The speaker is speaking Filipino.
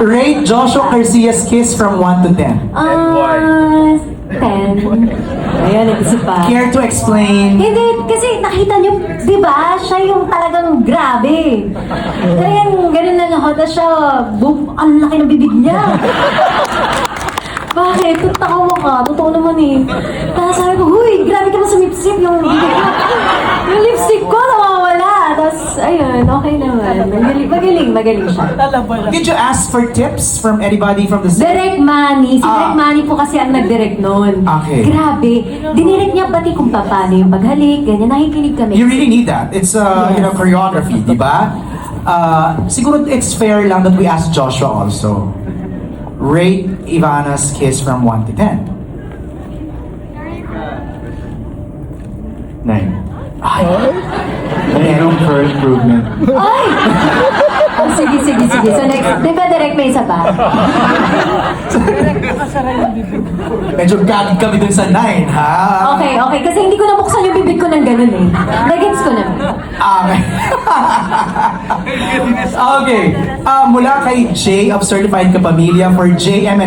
Rate Joshua Garcia's kiss from 1 to 10. 10. Ayun, nag-isip pa. Care to explain? Hindi, kasi nakita niyo, di ba? Siya yung talagang grabe. Talagang ganun lang ako. Tapos siya, ang laki ng bibig niya. Bakit? Totoo ka. Totoo naman eh. Tapos sabi ko, huy, grabe ka na sumipsip yung bibig ko. Yung lipstick ko nawawala. Tapos, ayun, okay naman. Magaling siya. Did you ask for tips from anybody from the set? Direct Manny. Si Direct Manny po kasi ang nag-direct noon. Okay. Grabe. Dinirect niya pati kung paano yung paghalik, ganyan. Nakikinig kami. You really need that. It's choreography, di ba? Siguro it's fair lang that we ask Joshua also. Rate Ivana's kiss from 1 to 10. 9. Room for improvement. Ay! Oh, sige. So next, di ba direct may isa pa? Medyo galit kami dun sa 9, ha? Okay. Kasi hindi ko nabuksan yung bibig ko ng ganun eh. Nagets ko na. Okay. Mula kay Jay of Certified Kapamilya for JM and